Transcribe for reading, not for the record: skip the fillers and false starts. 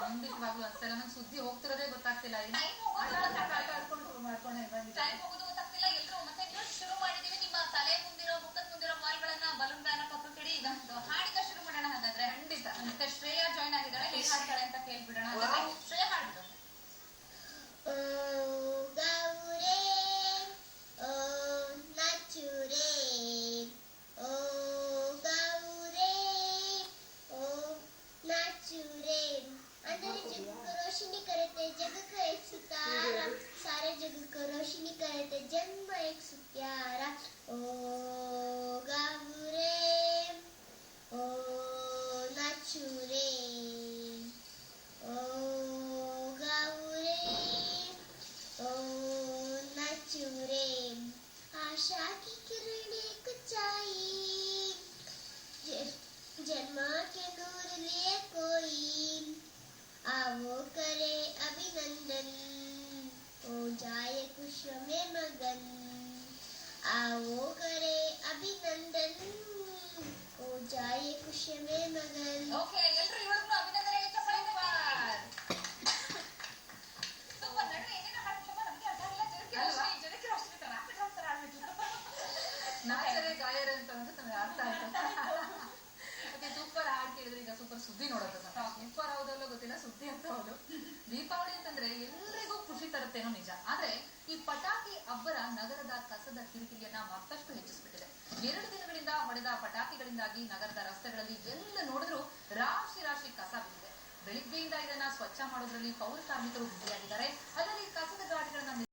ಖಂಡಿತವಾಗ್ಲೂ ಅಷ್ಟೇ. ನನಗೆ ಸುದ್ದಿ ಹೋಗ್ತಿರೋದೇ ಗೊತ್ತಾಗ್ತಿಲ್ಲ. ಟೈಮ್ ಹೋಗೋದು ಗೊತ್ತಾಗ್ತಿಲ್ಲ. ಎಲ್ರು ಮತ್ತೆ ಶುರು ಮಾಡಿದೀವಿ. ನಿಮ್ಮ ತಲೆ ಮುಂದಿರೋ ಮುಖದ ಮುಂದಿರೋ ಬಾಲ್ಗಳನ್ನ ಬಲೂನ್ ಬ್ಯಾನ ಕಪ್ಪಿಡಿ. ಈಗ ಹಾಡಿದ ಶುರು ಮಾಡೋಣ. ಹಾಗಾದ್ರೆ ಖಂಡಿತ ಮತ್ತೆ ಶ್ರೇಯಾ ಜಾಯ್ನ್ ಆಗಿದ್ದಾಳೆ. ಹೇಗೆ ಹಾಡ್ತಾಳೆ ಅಂತ ಕೇಳ್ಬಿಡೋಣ. ಶ್ರೇಯಾ ಹಾಡ್ಬಿಡು. रोशनी करे ते जग का एक सितारा, सारे जग को रोशनी करे ते जन्म एक सुप्यारा। ओ गाऊ रे, ओ नाचू रे, ओ गाऊ रे, ओ नाचू रे। आशा की किरणें कुछ आई, जन्म के नूर लिए कोई, आवो करे अभिनंदन, हो जाए खुशियों में मगन। आवो करे अभिनंदन, हो जाए खुशियों में मगन। ಓಕೆ, ಎಲ್ಲರೂ ಇವರಿಗೂ ಅಭಿನಂದನೆ. ಸೂಪರ್ ನಡ್ರಿ. ಏನೇನೋ ಹಾಡ್ಬಿಟ್ಟು ನಮಗೆ ಅರ್ಥ ಆಗಿಲ್ಲ. ಜನಕ್ಕೆ ರೋಷನಿ ತರ ಹಾಡ್ಬಿಟ್ಟು ನಾಚರೆ ಗಾಯರೆ ಅಂತ ನನಗೆ ಅರ್ಥ ಆಯ್ತು. ಸೂಪರ್ ಹಾಡ್ ಕೇಳಿದ್ರೆ ಈಗ ಸೂಪರ್ ಸುದ್ದಿ ನೋಡೋದು. ಸೂಪರ್ ಹೌದಲ್ಲೋ ಗೊತ್ತಿಲ್ಲ, ಸುದ್ದಿ ಅಂತ ಹೌದು. ದೀಪಾವಳಿ ಅಂತಂದ್ರೆ ಎಲ್ರಿಗೂ ಖುಷಿ ತರುತ್ತೇನೋ ನಿಜ. ಆದ್ರೆ ಈ ಪಟಾಕಿ ಅಬ್ಬರ ನಗರದ ಕಸದ ಕಿರಿಕಿರಿಯನ್ನ ಮತ್ತಷ್ಟು ಹೆಚ್ಚಿಸ್ಬಿಟ್ಟಿದೆ. 2 ದಿನಗಳಿಂದ ಹೊಡೆದ ಪಟಾಕಿಗಳಿಂದಾಗಿ ನಗರದ ರಸ್ತೆಗಳಲ್ಲಿ ಎಲ್ಲ ನೋಡಿದ್ರು ರಾಶಿ ರಾಶಿ ಕಸ ಬಿದ್ದಿದೆ. ಬೆಳಿಗ್ಗೆಯಿಂದ ಇದನ್ನ ಸ್ವಚ್ಛ ಮಾಡೋದ್ರಲ್ಲಿ ಪೌರ ಕಾರ್ಮಿಕರು ಬ್ಯುಸಿಯಾಗಿದ್ದಾರೆ. ಅದರಲ್ಲಿ ಕಸದ ಗಾಡಿಗಳನ್ನ